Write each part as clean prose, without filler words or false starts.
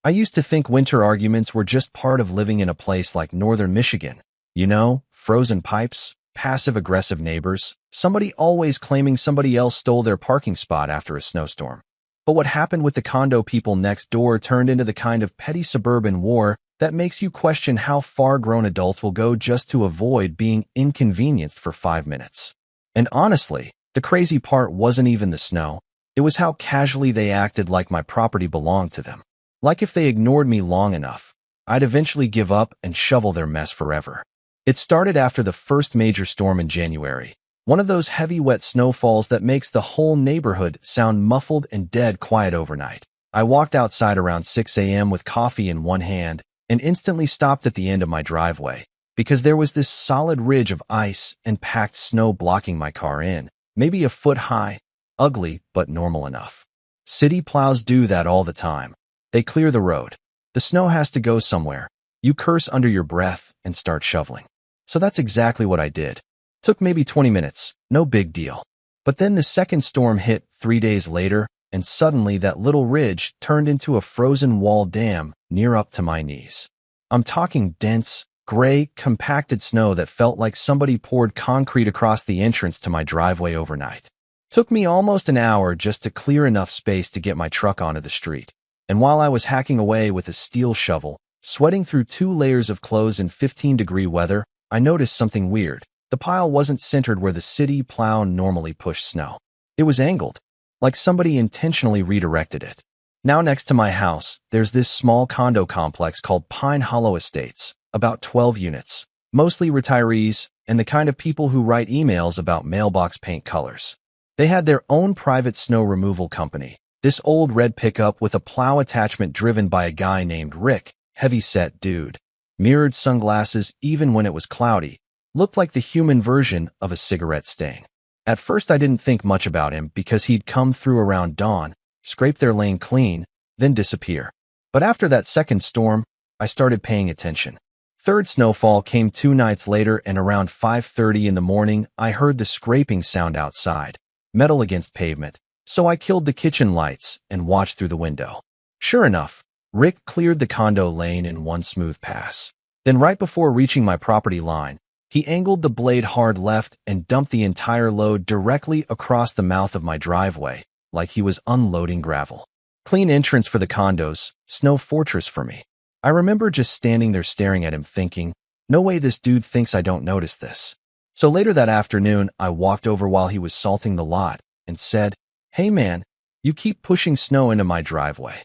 I used to think winter arguments were just part of living in a place like northern Michigan. You know, frozen pipes, passive-aggressive neighbors, somebody always claiming somebody else stole their parking spot after a snowstorm. But what happened with the condo people next door turned into the kind of petty suburban war that makes you question how far grown adults will go just to avoid being inconvenienced for 5 minutes. And honestly, the crazy part wasn't even the snow. It was how casually they acted like my property belonged to them. Like if they ignored me long enough, I'd eventually give up and shovel their mess forever. It started after the first major storm in January, one of those heavy wet snowfalls that makes the whole neighborhood sound muffled and dead quiet overnight. I walked outside around 6 a.m. with coffee in one hand and instantly stopped at the end of my driveway because there was this solid ridge of ice and packed snow blocking my car in, maybe a foot high, ugly but normal enough. City plows do that all the time. They clear the road. The snow has to go somewhere. You curse under your breath and start shoveling. So that's exactly what I did. Took maybe 20 minutes, no big deal. But then the second storm hit 3 days later, and suddenly that little ridge turned into a frozen wall dam near up to my knees. I'm talking dense, gray, compacted snow that felt like somebody poured concrete across the entrance to my driveway overnight. Took me almost an hour just to clear enough space to get my truck onto the street. And while I was hacking away with a steel shovel, sweating through 2 layers of clothes in 15-degree weather, I noticed something weird. The pile wasn't centered where the city plow normally pushed snow. It was angled, like somebody intentionally redirected it. Now next to my house, there's this small condo complex called Pine Hollow Estates, about 12 units, mostly retirees and the kind of people who write emails about mailbox paint colors. They had their own private snow removal company, this old red pickup with a plow attachment driven by a guy named Rick, heavy-set dude. Mirrored sunglasses even when it was cloudy, looked like the human version of a cigarette stain. At first I didn't think much about him because he'd come through around dawn, scrape their lane clean, then disappear. But after that second storm, I started paying attention. Third snowfall came 2 nights later, and around 5:30 in the morning I heard the scraping sound outside, metal against pavement. So I killed the kitchen lights and watched through the window. Sure enough, Rick cleared the condo lane in one smooth pass. Then right before reaching my property line, he angled the blade hard left and dumped the entire load directly across the mouth of my driveway, like he was unloading gravel. Clean entrance for the condos, snow fortress for me. I remember just standing there staring at him thinking, no way this dude thinks I don't notice this. So later that afternoon, I walked over while he was salting the lot and said, "Hey man, you keep pushing snow into my driveway."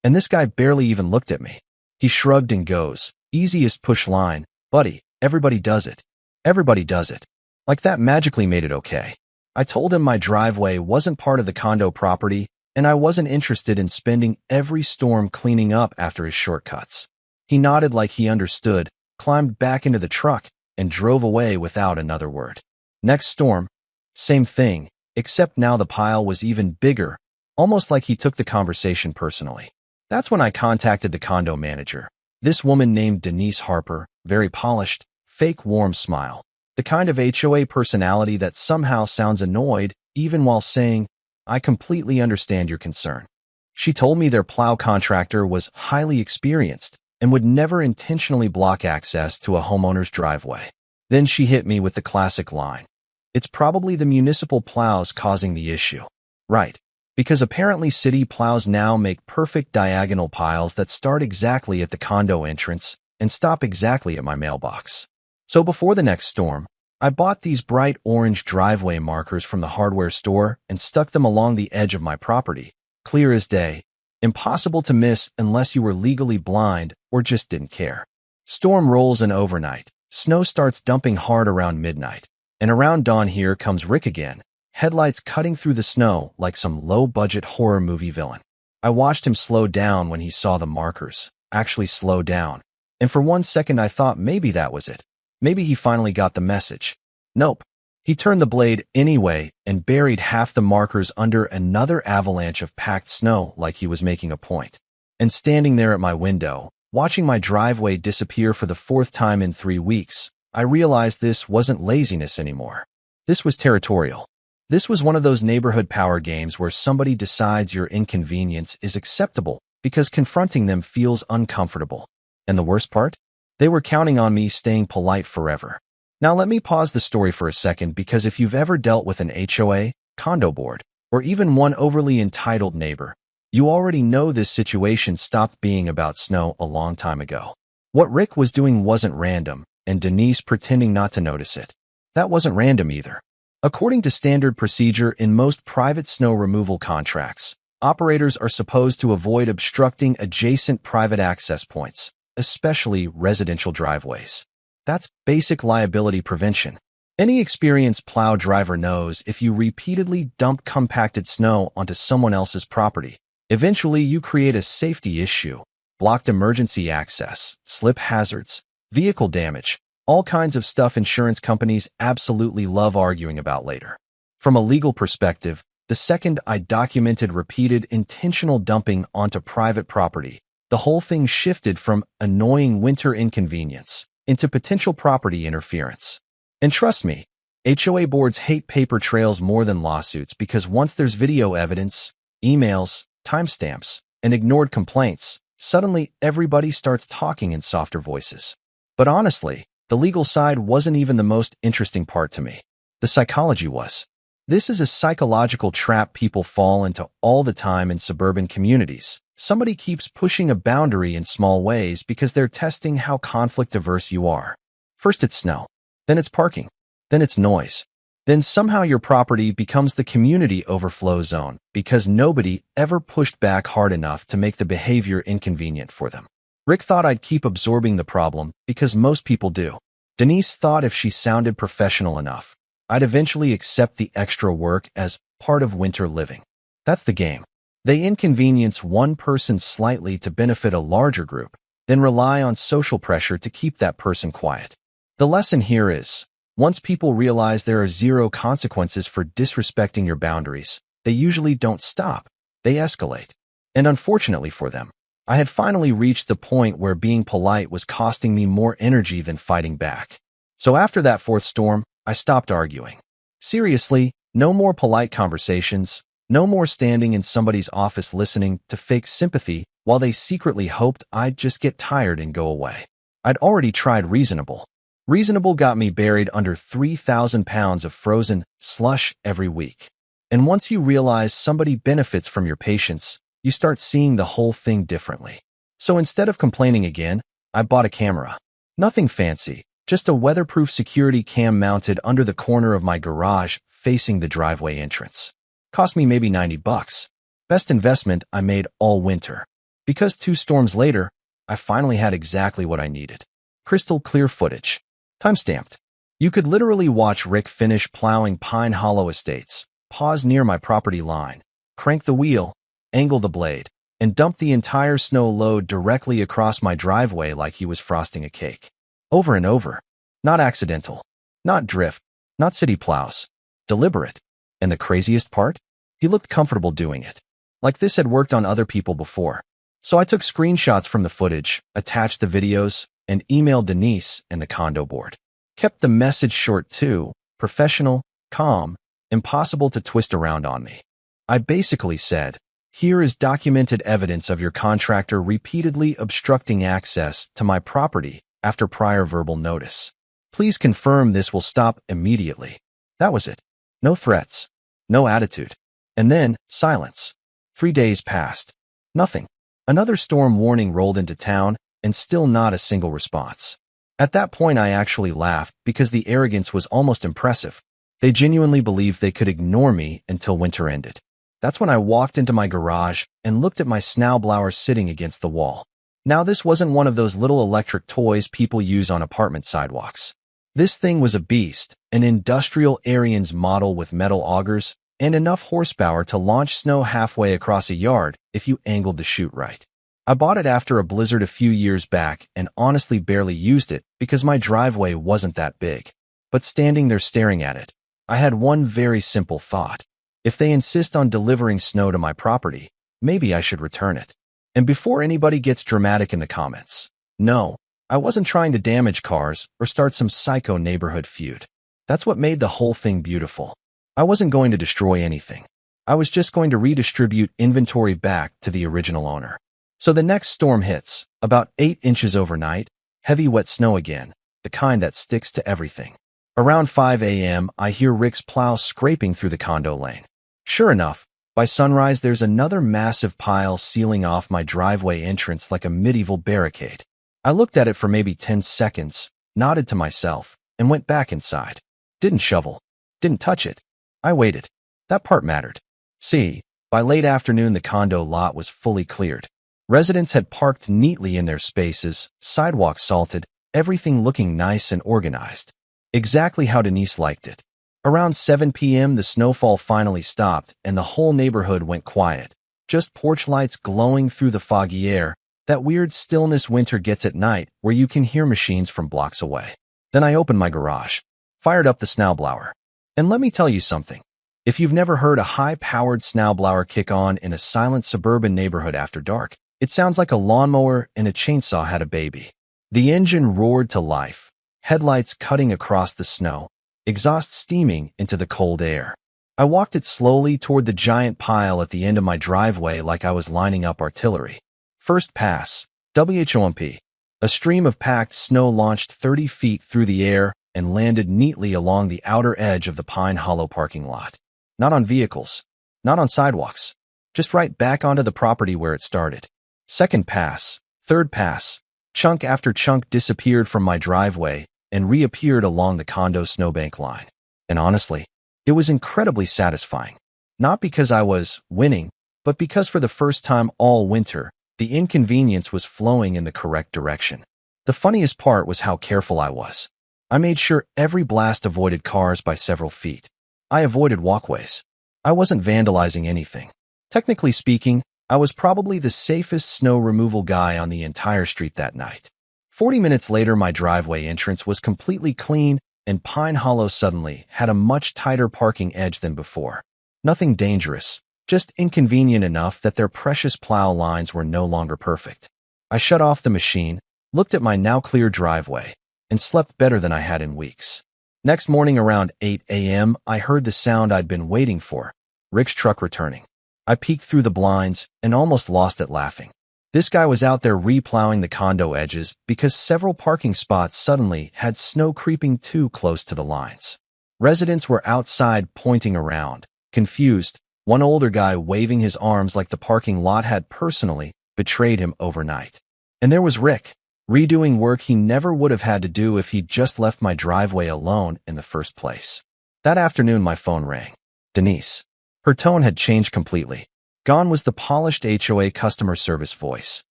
And this guy barely even looked at me. He shrugged and goes, "Easiest push line, buddy, everybody does it. Everybody does it." Like that magically made it okay. I told him my driveway wasn't part of the condo property, and I wasn't interested in spending every storm cleaning up after his shortcuts. He nodded like he understood, climbed back into the truck, and drove away without another word. Next storm, same thing. Except now the pile was even bigger, almost like he took the conversation personally. That's when I contacted the condo manager. This woman named Denise Harper, very polished, fake warm smile. The kind of HOA personality that somehow sounds annoyed even while saying, "I completely understand your concern." She told me their plow contractor was highly experienced and would never intentionally block access to a homeowner's driveway. Then she hit me with the classic line. "It's probably the municipal plows causing the issue." Right, because apparently city plows now make perfect diagonal piles that start exactly at the condo entrance and stop exactly at my mailbox. So before the next storm, I bought these bright orange driveway markers from the hardware store and stuck them along the edge of my property, clear as day, impossible to miss unless you were legally blind or just didn't care. Storm rolls in overnight. Snow starts dumping hard around midnight. And around dawn here comes Rick again, headlights cutting through the snow like some low-budget horror movie villain. I watched him slow down when he saw the markers, actually slow down. And for 1 second I thought maybe that was it. Maybe he finally got the message. Nope. He turned the blade anyway and buried half the markers under another avalanche of packed snow like he was making a point. And standing there at my window, watching my driveway disappear for the 4th time in 3 weeks, I realized this wasn't laziness anymore. This was territorial. This was one of those neighborhood power games where somebody decides your inconvenience is acceptable because confronting them feels uncomfortable. And the worst part? They were counting on me staying polite forever. Now let me pause the story for a second, because if you've ever dealt with an HOA, condo board, or even one overly entitled neighbor, you already know this situation stopped being about snow a long time ago. What Rick was doing wasn't random, and Denise pretending not to notice it. That wasn't random either. According to standard procedure in most private snow removal contracts, operators are supposed to avoid obstructing adjacent private access points, especially residential driveways. That's basic liability prevention. Any experienced plow driver knows if you repeatedly dump compacted snow onto someone else's property, eventually you create a safety issue, blocked emergency access, slip hazards, vehicle damage, all kinds of stuff insurance companies absolutely love arguing about later. From a legal perspective, the second I documented repeated intentional dumping onto private property, the whole thing shifted from annoying winter inconvenience into potential property interference. And trust me, HOA boards hate paper trails more than lawsuits, because once there's video evidence, emails, timestamps, and ignored complaints, suddenly everybody starts talking in softer voices. But honestly, the legal side wasn't even the most interesting part to me. The psychology was. This is a psychological trap people fall into all the time in suburban communities. Somebody keeps pushing a boundary in small ways because they're testing how conflict-averse you are. First it's snow, then it's parking, then it's noise. Then somehow your property becomes the community overflow zone because nobody ever pushed back hard enough to make the behavior inconvenient for them. Rick thought I'd keep absorbing the problem because most people do. Denise thought if she sounded professional enough, I'd eventually accept the extra work as part of winter living. That's the game. They inconvenience one person slightly to benefit a larger group, then rely on social pressure to keep that person quiet. The lesson here is, once people realize there are zero consequences for disrespecting your boundaries, they usually don't stop. They escalate. And unfortunately for them, I had finally reached the point where being polite was costing me more energy than fighting back. So after that fourth storm, I stopped arguing. Seriously, no more polite conversations. No more standing in somebody's office listening to fake sympathy while they secretly hoped I'd just get tired and go away. I'd already tried reasonable. Reasonable got me buried under 3,000 pounds of frozen slush every week. And once you realize somebody benefits from your patience, you start seeing the whole thing differently. So instead of complaining again, I bought a camera. Nothing fancy, just a weatherproof security cam mounted under the corner of my garage facing the driveway entrance. Cost me maybe $90. Best investment I made all winter. Because 2 storms later, I finally had exactly what I needed. Crystal clear footage. Timestamped. You could literally watch Rick finish plowing Pine Hollow Estates, pause near my property line, crank the wheel, angle the blade, and dump the entire snow load directly across my driveway like he was frosting a cake. Over and over. Not accidental. Not drift. Not city plows. Deliberate. And the craziest part? He looked comfortable doing it. Like this had worked on other people before. So I took screenshots from the footage, attached the videos, and emailed Denise and the condo board. Kept the message short too, professional, calm, impossible to twist around on me. I basically said, here is documented evidence of your contractor repeatedly obstructing access to my property after prior verbal notice. Please confirm this will stop immediately. That was it. No threats. No attitude. And then, silence. 3 days passed. Nothing. Another storm warning rolled into town, and still not a single response. At that point I actually laughed because the arrogance was almost impressive. They genuinely believed they could ignore me until winter ended. That's when I walked into my garage and looked at my snowblower sitting against the wall. Now this wasn't one of those little electric toys people use on apartment sidewalks. This thing was a beast, an industrial Ariens model with metal augers and enough horsepower to launch snow halfway across a yard if you angled the chute right. I bought it after a blizzard a few years back and honestly barely used it because my driveway wasn't that big. But standing there staring at it, I had one very simple thought. If they insist on delivering snow to my property, maybe I should return it. And before anybody gets dramatic in the comments, no, I wasn't trying to damage cars or start some psycho neighborhood feud. That's what made the whole thing beautiful. I wasn't going to destroy anything. I was just going to redistribute inventory back to the original owner. So the next storm hits, about 8 inches overnight, heavy wet snow again, the kind that sticks to everything. Around 5 a.m., I hear Rick's plow scraping through the condo lane. Sure enough, by sunrise there's another massive pile sealing off my driveway entrance like a medieval barricade. I looked at it for maybe 10 seconds, nodded to myself, and went back inside. Didn't shovel. Didn't touch it. I waited. That part mattered. See, by late afternoon the condo lot was fully cleared. Residents had parked neatly in their spaces, sidewalks salted, everything looking nice and organized. Exactly how Denise liked it. Around 7 p.m. the snowfall finally stopped and the whole neighborhood went quiet. Just porch lights glowing through the foggy air, that weird stillness winter gets at night where you can hear machines from blocks away. Then I opened my garage, fired up the snowblower. And let me tell you something. If you've never heard a high-powered snowblower kick on in a silent suburban neighborhood after dark, it sounds like a lawnmower and a chainsaw had a baby. The engine roared to life, headlights cutting across the snow, exhaust steaming into the cold air. I walked it slowly toward the giant pile at the end of my driveway like I was lining up artillery. First pass, WHOMP. A stream of packed snow launched 30 feet through the air and landed neatly along the outer edge of the Pine Hollow parking lot. Not on vehicles, not on sidewalks, just right back onto the property where it started. Second pass, third pass, chunk after chunk disappeared from my driveway and reappeared along the condo snowbank line. And honestly, it was incredibly satisfying. Not because I was winning, but because for the first time all winter, the inconvenience was flowing in the correct direction. The funniest part was how careful I was. I made sure every blast avoided cars by several feet. I avoided walkways. I wasn't vandalizing anything. Technically speaking, I was probably the safest snow removal guy on the entire street that night. 40 minutes later, my driveway entrance was completely clean, and Pine Hollow suddenly had a much tighter parking edge than before. Nothing dangerous, just inconvenient enough that their precious plow lines were no longer perfect. I shut off the machine, looked at my now clear driveway, and slept better than I had in weeks. Next morning around 8 a.m., I heard the sound I'd been waiting for, Rick's truck returning. I peeked through the blinds and almost lost it laughing. This guy was out there replowing the condo edges because several parking spots suddenly had snow creeping too close to the lines. Residents were outside pointing around, confused, one older guy waving his arms like the parking lot had personally betrayed him overnight. And there was Rick, redoing work he never would have had to do if he'd just left my driveway alone in the first place. That afternoon my phone rang. Denise. Her tone had changed completely. Gone was the polished HOA customer service voice.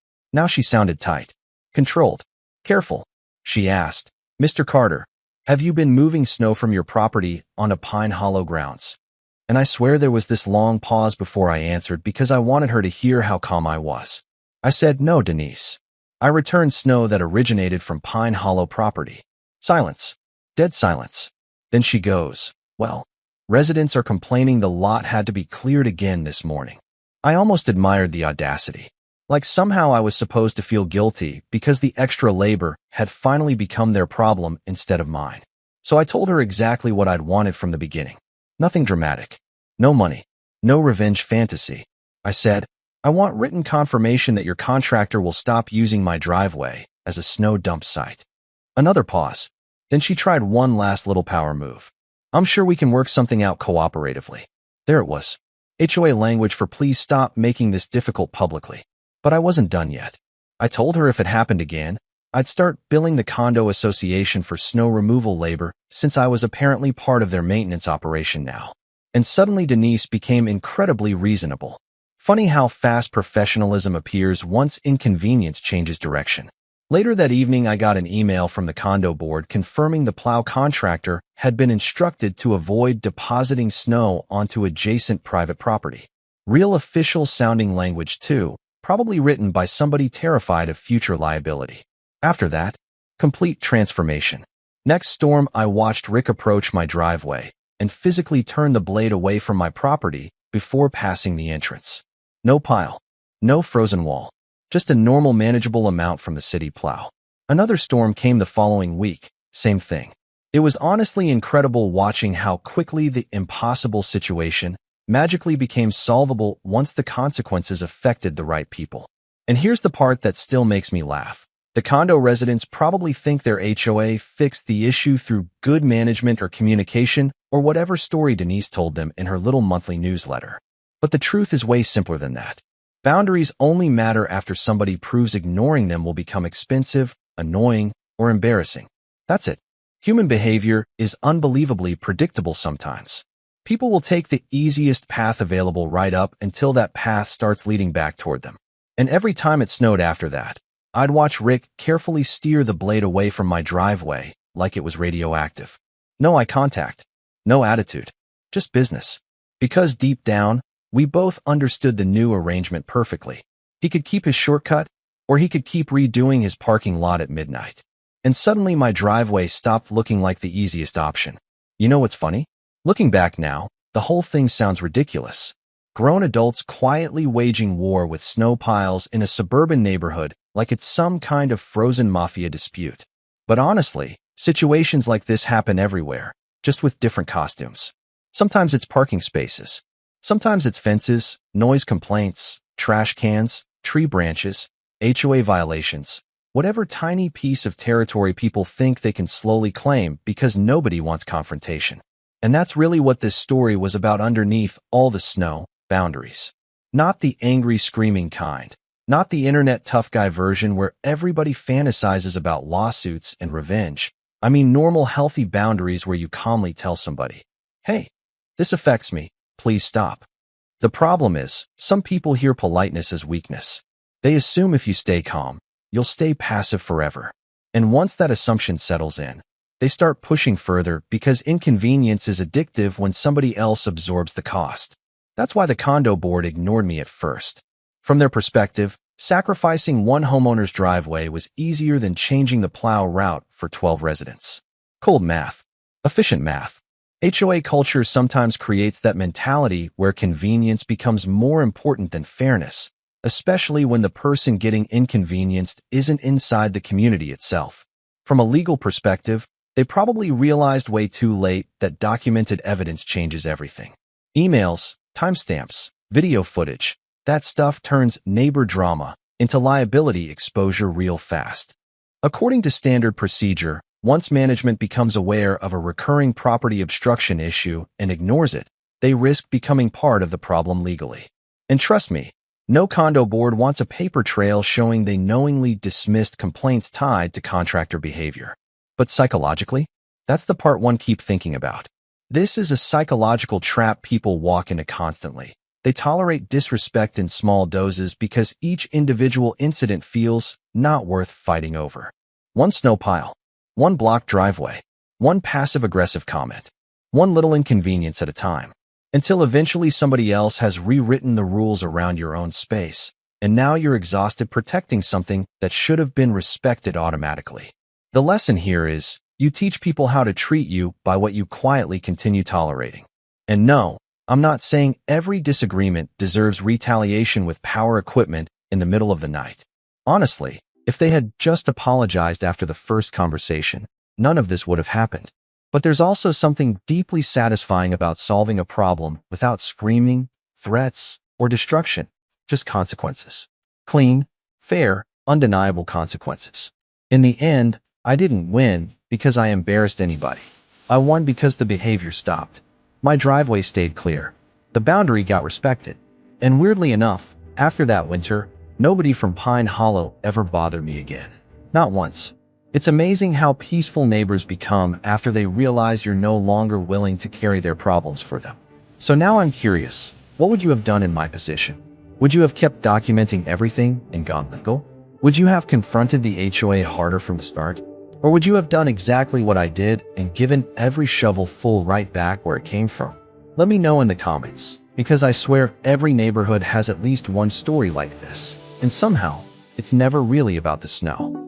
Now she sounded tight, controlled, careful. She asked, "Mr. Carter, have you been moving snow from your property onto Pine Hollow grounds?" And I swear there was this long pause before I answered because I wanted her to hear how calm I was. I said, "No, Denise. I returned snow that originated from Pine Hollow property." Silence. Dead silence. Then she goes, "Well, residents are complaining the lot had to be cleared again this morning." I almost admired the audacity. Like somehow I was supposed to feel guilty because the extra labor had finally become their problem instead of mine. So I told her exactly what I'd wanted from the beginning. Nothing dramatic. No money. No revenge fantasy. I said, "I want written confirmation that your contractor will stop using my driveway as a snow dump site." Another pause. Then she tried one last little power move. "I'm sure we can work something out cooperatively." There it was. HOA language for "please stop making this difficult publicly." But I wasn't done yet. I told her if it happened again, I'd start billing the condo association for snow removal labor since I was apparently part of their maintenance operation now. And suddenly Denise became incredibly reasonable. Funny how fast professionalism appears once inconvenience changes direction. Later that evening, I got an email from the condo board confirming the plow contractor had been instructed to avoid depositing snow onto adjacent private property. Real official-sounding language, too, probably written by somebody terrified of future liability. After that, complete transformation. Next storm, I watched Rick approach my driveway and physically turn the blade away from my property before passing the entrance. No pile. No frozen wall. Just a normal manageable amount from the city plow. Another storm came the following week. Same thing. It was honestly incredible watching how quickly the impossible situation magically became solvable once the consequences affected the right people. And here's the part that still makes me laugh. The condo residents probably think their HOA fixed the issue through good management or communication or whatever story Denise told them in her little monthly newsletter. But the truth is way simpler than that. Boundaries only matter after somebody proves ignoring them will become expensive, annoying, or embarrassing. That's it. Human behavior is unbelievably predictable sometimes. People will take the easiest path available right up until that path starts leading back toward them. And every time it snowed after that, I'd watch Rick carefully steer the blade away from my driveway like it was radioactive. No eye contact, no attitude, just business. Because deep down, we both understood the new arrangement perfectly. He could keep his shortcut, or he could keep redoing his parking lot at midnight. And suddenly my driveway stopped looking like the easiest option. You know what's funny? Looking back now, the whole thing sounds ridiculous. Grown adults quietly waging war with snow piles in a suburban neighborhood like it's some kind of frozen mafia dispute. But honestly, situations like this happen everywhere, just with different costumes. Sometimes it's parking spaces. Sometimes it's fences, noise complaints, trash cans, tree branches, HOA violations, whatever tiny piece of territory people think they can slowly claim because nobody wants confrontation. And that's really what this story was about underneath all the snow: boundaries. Not the angry, screaming kind. Not the internet tough guy version where everybody fantasizes about lawsuits and revenge. I mean normal, healthy boundaries where you calmly tell somebody, "Hey, this affects me. Please stop." The problem is, some people hear politeness as weakness. They assume if you stay calm, you'll stay passive forever. And once that assumption settles in, they start pushing further because inconvenience is addictive when somebody else absorbs the cost. That's why the condo board ignored me at first. From their perspective, sacrificing one homeowner's driveway was easier than changing the plow route for 12 residents. Cold math. Efficient math. HOA culture sometimes creates that mentality where convenience becomes more important than fairness, especially when the person getting inconvenienced isn't inside the community itself. From a legal perspective, they probably realized way too late that documented evidence changes everything. Emails, timestamps, video footage, that stuff turns neighbor drama into liability exposure real fast. According to standard procedure, once management becomes aware of a recurring property obstruction issue and ignores it, they risk becoming part of the problem legally. And trust me, no condo board wants a paper trail showing they knowingly dismissed complaints tied to contractor behavior. But psychologically, that's the part one keep thinking about. This is a psychological trap people walk into constantly. They tolerate disrespect in small doses because each individual incident feels not worth fighting over. One snow pile, one blocked driveway, one passive-aggressive comment, one little inconvenience at a time, until eventually somebody else has rewritten the rules around your own space, and now you're exhausted protecting something that should have been respected automatically. The lesson here is, you teach people how to treat you by what you quietly continue tolerating. And no, I'm not saying every disagreement deserves retaliation with power equipment in the middle of the night. Honestly, if they had just apologized after the first conversation, none of this would have happened. But there's also something deeply satisfying about solving a problem without screaming, threats, or destruction, just consequences. Clean, fair, undeniable consequences. In the end, I didn't win because I embarrassed anybody. I won because the behavior stopped. My driveway stayed clear. The boundary got respected. And weirdly enough, after that winter, nobody from Pine Hollow ever bothered me again. Not once. It's amazing how peaceful neighbors become after they realize you're no longer willing to carry their problems for them. So now I'm curious, what would you have done in my position? Would you have kept documenting everything and gone legal? Would you have confronted the HOA harder from the start? Or would you have done exactly what I did and given every shovel full right back where it came from? Let me know in the comments, because I swear every neighborhood has at least one story like this, and somehow, it's never really about the snow.